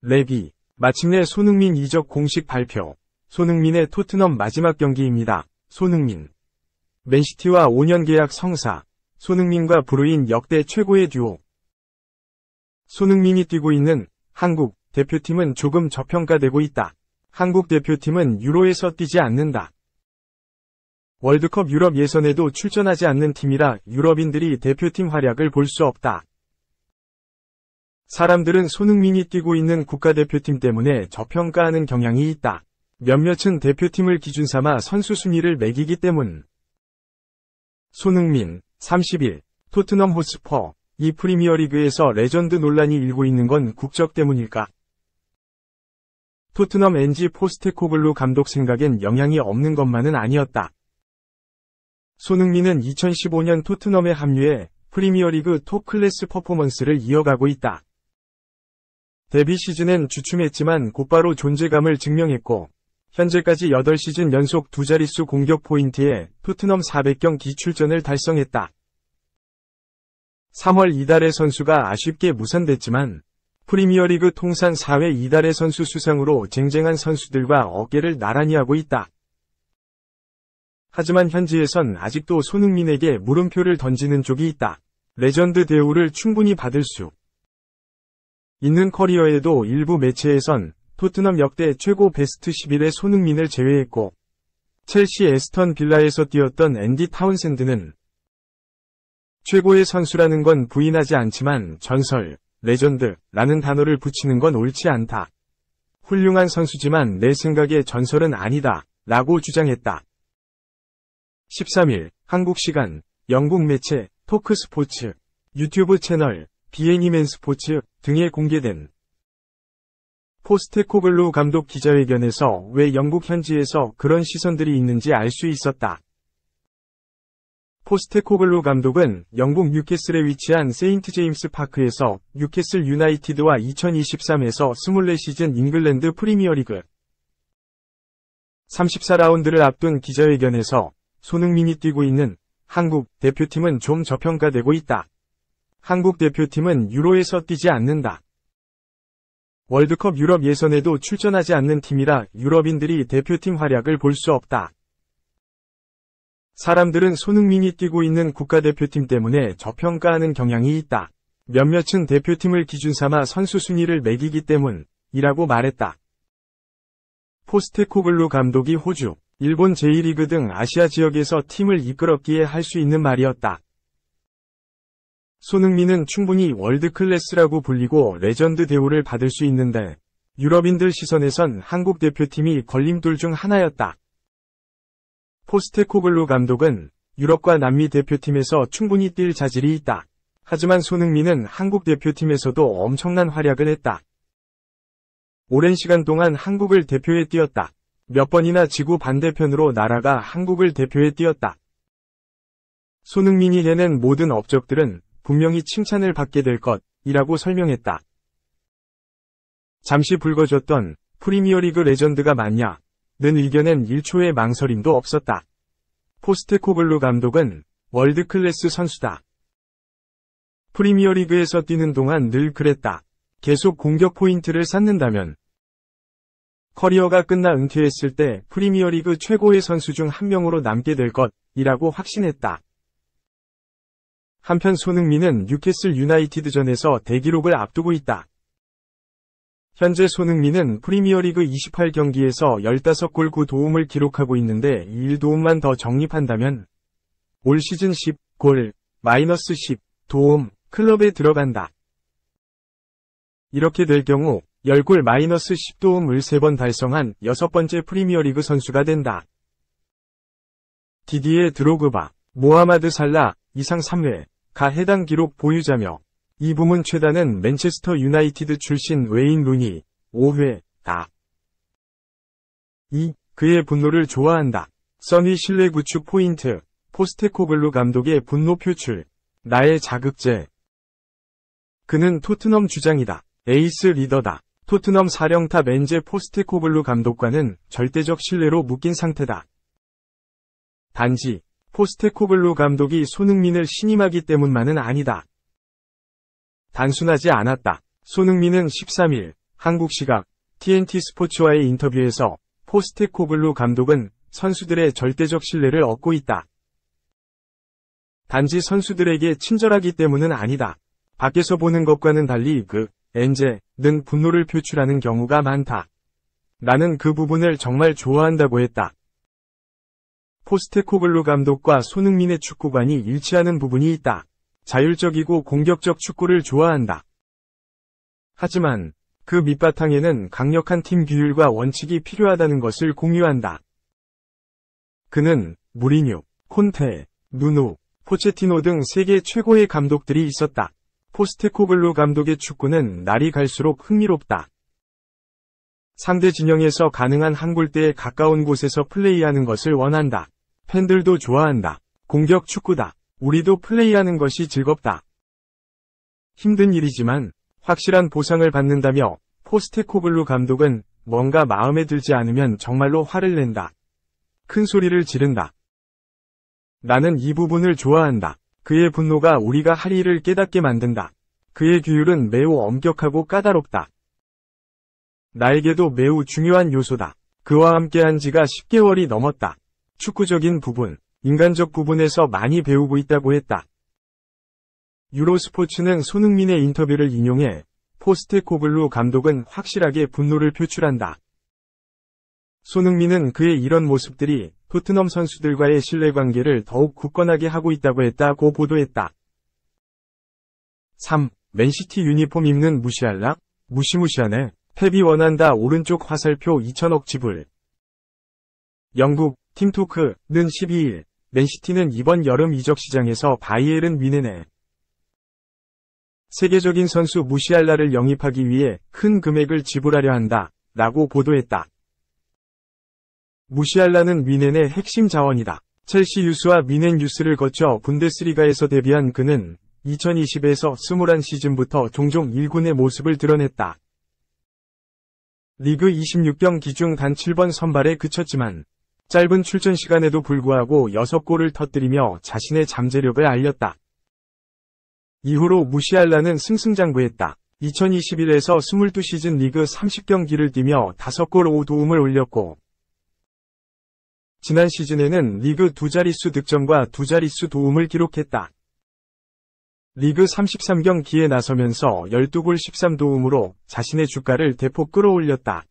레비, 마침내 손흥민 이적 공식 발표. 손흥민의 토트넘 마지막 경기입니다. 손흥민. 맨시티와 5년 계약 성사. 손흥민과 브루인 역대 최고의 듀오. 손흥민이 뛰고 있는 한국 대표팀은 조금 저평가되고 있다. 한국 대표팀은 유로에서 뛰지 않는다. 월드컵 유럽 예선에도 출전하지 않는 팀이라 유럽인들이 대표팀 활약을 볼 수 없다. 사람들은 손흥민이 뛰고 있는 국가대표팀 때문에 저평가하는 경향이 있다. 몇몇은 대표팀을 기준 삼아 선수 순위를 매기기 때문. 손흥민, 30일, 토트넘 호스퍼, 이 프리미어리그에서 레전드 논란이 일고 있는 건 국적 때문일까? 토트넘 NG 포스테코글루 감독 생각엔 영향이 없는 것만은 아니었다. 손흥민은 2015년 토트넘에 합류해 프리미어리그 톱 클래스 퍼포먼스를 이어가고 있다. 데뷔 시즌엔 주춤했지만 곧바로 존재감을 증명했고 현재까지 8시즌 연속 두 자릿수 공격 포인트에 토트넘 400경기 출전을 달성했다. 3월 이달의 선수가 아쉽게 무산됐지만 프리미어리그 통산 4회 이달의 선수 수상으로 쟁쟁한 선수들과 어깨를 나란히 하고 있다. 하지만 현지에선 아직도 손흥민에게 물음표를 던지는 쪽이 있다. 레전드 대우를 충분히 받을 수 있는 커리어에도 일부 매체에선 토트넘 역대 최고 베스트 11의 손흥민을 제외했고 첼시 에스턴 빌라에서 뛰었던 앤디 타운샌드는 최고의 선수라는 건 부인하지 않지만 전설, 레전드라는 단어를 붙이는 건 옳지 않다. 훌륭한 선수지만 내 생각에 전설은 아니다 라고 주장했다. 13일 한국 시간 영국 매체 토크스포츠, 유튜브 채널 비애니맨 스포츠 등에 공개된 포스테코글루 감독 기자회견에서 왜 영국 현지에서 그런 시선들이 있는지 알 수 있었다. 포스테코글루 감독은 영국 뉴캐슬에 위치한 세인트 제임스 파크에서 뉴캐슬 유나이티드와 2023에서 24시즌 잉글랜드 프리미어리그 34라운드를 앞둔 기자회견에서 손흥민이 뛰고 있는 한국 대표팀은 좀 저평가되고 있다. 한국 대표팀은 유로에서 뛰지 않는다. 월드컵 유럽 예선에도 출전하지 않는 팀이라 유럽인들이 대표팀 활약을 볼 수 없다. 사람들은 손흥민이 뛰고 있는 국가대표팀 때문에 저평가하는 경향이 있다. 몇몇은 대표팀을 기준 삼아 선수 순위를 매기기 때문이라고 말했다. 포스테코글루 감독이 호주, 일본 제1리그 등 아시아 지역에서 팀을 이끌었기에 할 수 있는 말이었다. 손흥민은 충분히 월드클래스라고 불리고 레전드 대우를 받을 수 있는데 유럽인들 시선에선 한국 대표팀이 걸림돌 중 하나였다. 포스테코글루 감독은 유럽과 남미 대표팀에서 충분히 뛸 자질이 있다. 하지만 손흥민은 한국 대표팀에서도 엄청난 활약을 했다. 오랜 시간 동안 한국을 대표해 뛰었다. 몇 번이나 지구 반대편으로 날아가 한국을 대표해 뛰었다. 손흥민이 해낸 모든 업적들은 분명히 칭찬을 받게 될 것이라고 설명했다. 잠시 불거졌던 프리미어리그 레전드가 맞냐? 는 의견엔 1초의 망설임도 없었다. 포스테코글루 감독은 월드클래스 선수다. 프리미어리그에서 뛰는 동안 늘 그랬다. 계속 공격 포인트를 쌓는다면 커리어가 끝나 은퇴했을 때 프리미어리그 최고의 선수 중 한 명으로 남게 될 것이라고 확신했다. 한편 손흥민은 뉴캐슬 유나이티드전에서 대기록을 앞두고 있다. 현재 손흥민은 프리미어리그 28경기에서 15골 9도움을 기록하고 있는데 이 1도움만 더 적립한다면 올 시즌 10골, -10 도움, 클럽에 들어간다. 이렇게 될 경우 10골 -10 도움을 3번 달성한 6번째 프리미어리그 선수가 된다. 디디에 드로그바, 모하마드 살라 이상 3회가 해당 기록 보유자며 이 부문 최다는 맨체스터 유나이티드 출신 웨인 루니 5회다. 2. 그의 분노를 좋아한다. 써니 신뢰 구축 포인트. 포스테코글루 감독의 분노 표출. 나의 자극제. 그는 토트넘 주장이다. 에이스 리더다. 토트넘 사령탑 엔제 포스테코글루 감독과는 절대적 신뢰로 묶인 상태다. 단지 포스테코글루 감독이 손흥민을 신임하기 때문만은 아니다. 단순하지 않았다. 손흥민은 13일 한국 시각 TNT 스포츠와의 인터뷰에서 포스테코글루 감독은 선수들의 절대적 신뢰를 얻고 있다. 단지 선수들에게 친절하기 때문은 아니다. 밖에서 보는 것과는 달리 엔제 등 분노를 표출하는 경우가 많다. 나는 그 부분을 정말 좋아한다고 했다. 포스테코글루 감독과 손흥민의 축구관이 일치하는 부분이 있다. 자율적이고 공격적 축구를 좋아한다. 하지만 그 밑바탕에는 강력한 팀 규율과 원칙이 필요하다는 것을 공유한다. 그는 무리뉴, 콘테, 누누, 포체티노 등 세계 최고의 감독들이 있었다. 포스테코글루 감독의 축구는 날이 갈수록 흥미롭다. 상대 진영에서 가능한 한 골대에 가까운 곳에서 플레이하는 것을 원한다. 팬들도 좋아한다. 공격 축구다. 우리도 플레이하는 것이 즐겁다. 힘든 일이지만 확실한 보상을 받는다며 포스테코글루 감독은 뭔가 마음에 들지 않으면 정말로 화를 낸다. 큰 소리를 지른다. 나는 이 부분을 좋아한다. 그의 분노가 우리가 할 일을 깨닫게 만든다. 그의 규율은 매우 엄격하고 까다롭다. 나에게도 매우 중요한 요소다. 그와 함께한 지가 10개월이 넘었다. 축구적인 부분, 인간적 부분에서 많이 배우고 있다고 했다. 유로스포츠는 손흥민의 인터뷰를 인용해 포스테코글루 감독은 확실하게 분노를 표출한다. 손흥민은 그의 이런 모습들이 토트넘 선수들과의 신뢰관계를 더욱 굳건하게 하고 있다고 했다고 보도했다. 3. 맨시티 유니폼 입는 무시할라? 무시무시하네. 펩이 원한다. 오른쪽 화살표 2천억 지불. 영국 팀토크는 12일 맨시티는 이번 여름 이적 시장에서 바이에른 뮌헨에 세계적인 선수 무시할라를 영입하기 위해 큰 금액을 지불하려 한다. 라고 보도했다. 무시할라는 뮌헨의 핵심 자원이다. 첼시 유스와 뮌헨 유스를 거쳐 분데스리가에서 데뷔한 그는 2020에서 21시즌부터 종종 1군의 모습을 드러냈다. 리그 26경기 중 단 7번 선발에 그쳤지만 짧은 출전 시간에도 불구하고 6골을 터뜨리며 자신의 잠재력을 알렸다. 이후로 무시할라는 승승장구했다. 2021에서 22시즌 리그 30경기를 뛰며 5골 5도움을 올렸고 지난 시즌에는 리그 2자릿수 득점과 2자릿수 도움을 기록했다. 리그 33경기에 나서면서 12골 13도움으로 자신의 주가를 대폭 끌어올렸다.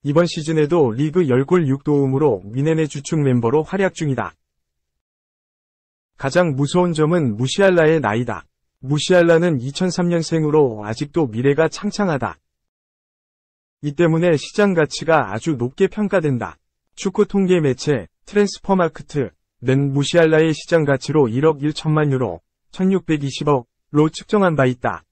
이번 시즌에도 리그 10골 6도움으로 뮌헨의 주축 멤버로 활약 중이다. 가장 무서운 점은 무시할라의 나이다. 무시할라는 2003년생으로 아직도 미래가 창창하다. 이 때문에 시장 가치가 아주 높게 평가된다. 축구 통계 매체 트랜스퍼마크트는 무시할라의 시장 가치로 1억 1천만 유로, 1620억로 측정한 바 있다.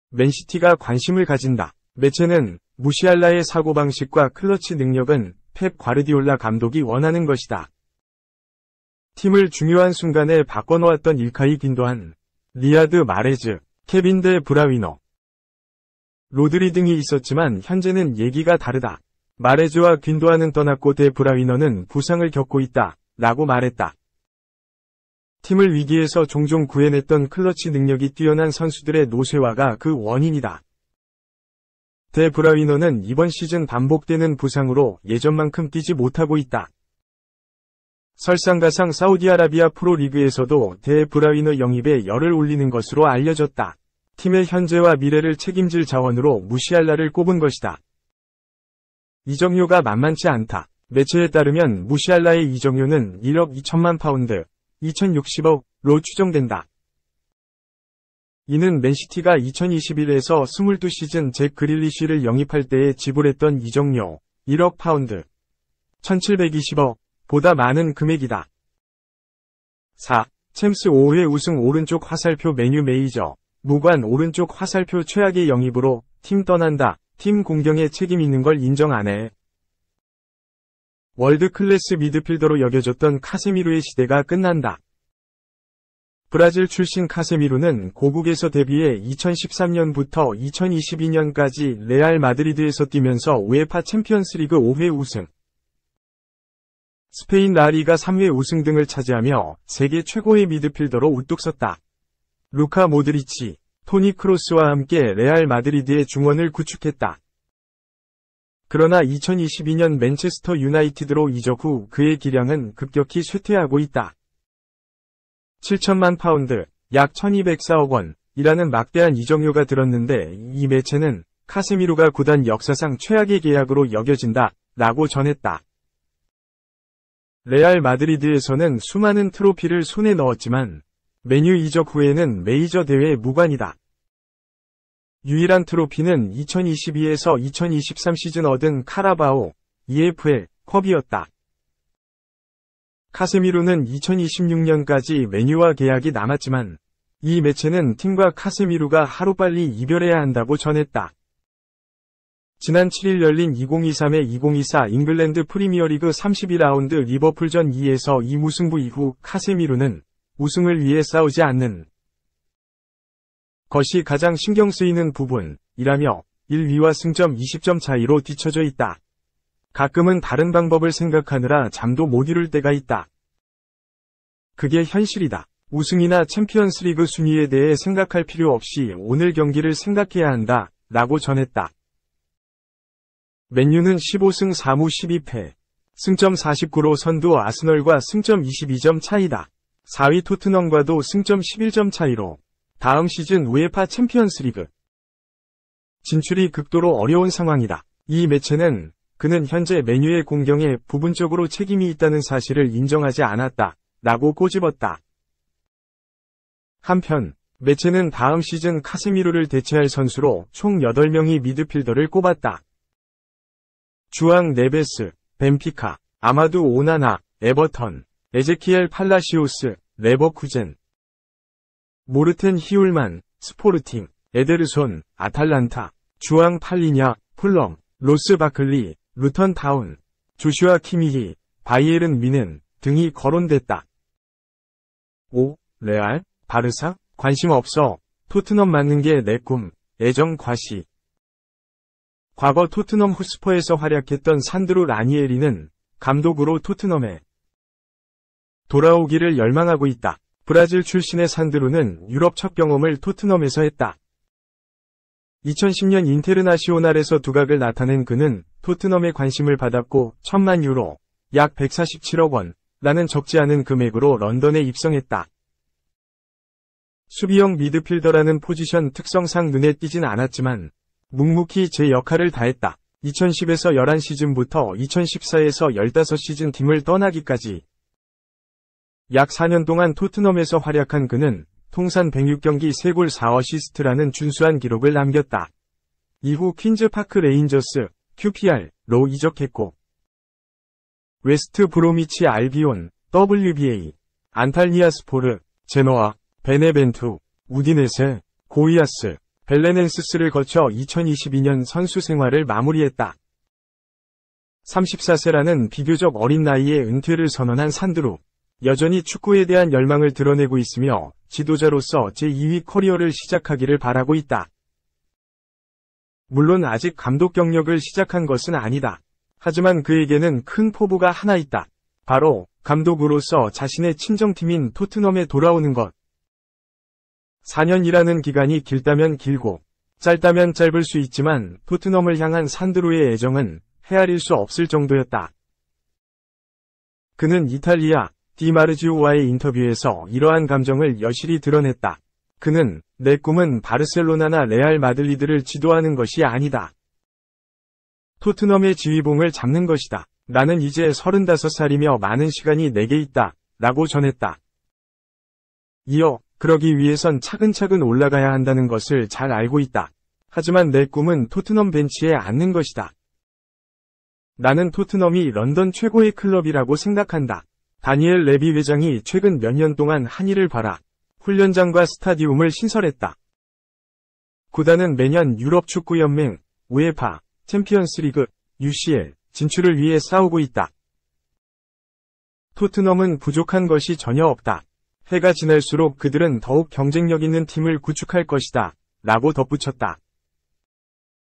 맨시티가 관심을 가진다. 매체는 무시할라의 사고방식과 클러치 능력은 펩 과르디올라 감독이 원하는 것이다. 팀을 중요한 순간에 바꿔놓았던 일카이 빈도한, 리아드 마레즈, 케빈 데 브라위너, 로드리 등이 있었지만 현재는 얘기가 다르다. 마레즈와 빈도안은 떠났고 데 브라위너는 부상을 겪고 있다. 라고 말했다. 팀을 위기에서 종종 구해냈던 클러치 능력이 뛰어난 선수들의 노쇠화가 그 원인이다. 데 브라위너는 이번 시즌 반복되는 부상으로 예전만큼 뛰지 못하고 있다. 설상가상 사우디아라비아 프로리그에서도 데 브라위너 영입에 열을 올리는 것으로 알려졌다. 팀의 현재와 미래를 책임질 자원으로 무시할라를 꼽은 것이다. 이적료가 만만치 않다. 매체에 따르면 무시할라의 이적료는 1억 2천만 파운드, 2060억로 추정된다. 이는 맨시티가 2021에서 22시즌 잭 그릴리쉬를 영입할 때에 지불했던 이적료 1억 파운드, 1720억 보다 많은 금액이다. 4. 챔스 5회 우승 오른쪽 화살표 메뉴 메이저, 무관 오른쪽 화살표 최악의 영입으로 팀 떠난다. 팀 공경에 책임 있는 걸 인정 안 해. 월드 클래스 미드필더로 여겨졌던 카세미로의 시대가 끝난다. 브라질 출신 카세미로는 고국에서 데뷔해 2013년부터 2022년까지 레알 마드리드에서 뛰면서 우에파 챔피언스리그 5회 우승, 스페인 라리가 3회 우승 등을 차지하며 세계 최고의 미드필더로 우뚝 섰다. 루카 모드리치, 토니 크로스와 함께 레알 마드리드의 중원을 구축했다. 그러나 2022년 맨체스터 유나이티드로 이적 후 그의 기량은 급격히 쇠퇴하고 있다. 7천만 파운드, 약 1204억 원이라는 막대한 이적료가 들었는데 이 매체는 카세미로가 구단 역사상 최악의 계약으로 여겨진다 라고 전했다. 레알 마드리드에서는 수많은 트로피를 손에 넣었지만 메뉴 이적 후에는 메이저 대회에 무관이다. 유일한 트로피는 2022에서 2023 시즌 얻은 카라바오 EFL 컵이었다. 카세미로는 2026년까지 메뉴와 계약이 남았지만 이 매체는 팀과 카세미로가 하루빨리 이별해야 한다고 전했다. 지난 7일 열린 2023-2024 잉글랜드 프리미어리그 32라운드 리버풀전 2에서 2무승부 이후 카세미로는 우승을 위해 싸우지 않는 것이 가장 신경 쓰이는 부분이라며 1위와 승점 20점 차이로 뒤처져 있다. 가끔은 다른 방법을 생각하느라 잠도 못 이룰 때가 있다. 그게 현실이다. 우승이나 챔피언스리그 순위에 대해 생각할 필요 없이 오늘 경기를 생각해야 한다 라고 전했다. 맨유는 15승 4무 12패, 승점 49로 선두 아스널과 승점 22점 차이다. 4위 토트넘과도 승점 11점 차이로 다음 시즌 우에파 챔피언스리그 진출이 극도로 어려운 상황이다. 이 매체는 그는 현재 맨유의 공경에 부분적으로 책임이 있다는 사실을 인정하지 않았다 라고 꼬집었다. 한편 매체는 다음 시즌 카세미로를 대체할 선수로 총 8명의 미드필더를 꼽았다. 주앙 네베스, 벤피카, 아마두 오나나, 에버턴, 에제키엘 팔라시오스, 레버쿠젠, 모르텐 히울만, 스포르팅, 에데르손, 아탈란타, 주앙 팔리냐, 풀럼, 로스 바클리, 루턴 타운, 조슈아 키미히, 바이에른 미넨 등이 거론됐다. 5. 레알, 바르사? 관심 없어. 토트넘 맞는 게 내 꿈. 애정 과시. 과거 토트넘 호스퍼에서 활약했던 산드로 라니에리는 감독으로 토트넘에 돌아오기를 열망하고 있다. 브라질 출신의 산드로는 유럽 첫 경험을 토트넘에서 했다. 2010년 인테르나시오날에서 두각을 나타낸 그는 토트넘의 관심을 받았고 1000만 유로, 약 147억 원라는 적지 않은 금액으로 런던에 입성했다. 수비형 미드필더라는 포지션 특성상 눈에 띄진 않았지만 묵묵히 제 역할을 다했다. 2010에서 11시즌부터 2014에서 15시즌 팀을 떠나기까지 약 4년 동안 토트넘에서 활약한 그는 통산 106경기 3골 4어시스트라는 준수한 기록을 남겼다. 이후 퀸즈파크 레인저스, QPR로 이적했고 웨스트 브로미치 알비온, WBA, 안탈리아 스포르, 제노아, 베네벤투, 우디네세, 고이아스, 벨레넨스스를 거쳐 2022년 선수 생활을 마무리했다. 34세라는 비교적 어린 나이에 은퇴를 선언한 산드로. 여전히 축구에 대한 열망을 드러내고 있으며 지도자로서 제2위 커리어를 시작하기를 바라고 있다. 물론 아직 감독 경력을 시작한 것은 아니다. 하지만 그에게는 큰 포부가 하나 있다. 바로 감독으로서 자신의 친정팀인 토트넘에 돌아오는 것. 4년이라는 기간이 길다면 길고 짧다면 짧을 수 있지만 토트넘을 향한 산드로의 애정은 헤아릴 수 없을 정도였다. 그는 이탈리아 디마르지오와의 인터뷰에서 이러한 감정을 여실히 드러냈다. 그는 내 꿈은 바르셀로나나 레알 마드리드를 지도하는 것이 아니다. 토트넘의 지휘봉을 잡는 것이다. 나는 이제 35살이며 많은 시간이 내게 있다. 라고 전했다. 이어 그러기 위해선 차근차근 올라가야 한다는 것을 잘 알고 있다. 하지만 내 꿈은 토트넘 벤치에 앉는 것이다. 나는 토트넘이 런던 최고의 클럽이라고 생각한다. 다니엘 레비 회장이 최근 몇 년 동안 한 일을 봐라. 훈련장과 스타디움을 신설했다. 구단은 매년 유럽 축구연맹, 우에파, 챔피언스리그, UCL 진출을 위해 싸우고 있다. 토트넘은 부족한 것이 전혀 없다. 해가 지날수록 그들은 더욱 경쟁력 있는 팀을 구축할 것이다. 라고 덧붙였다.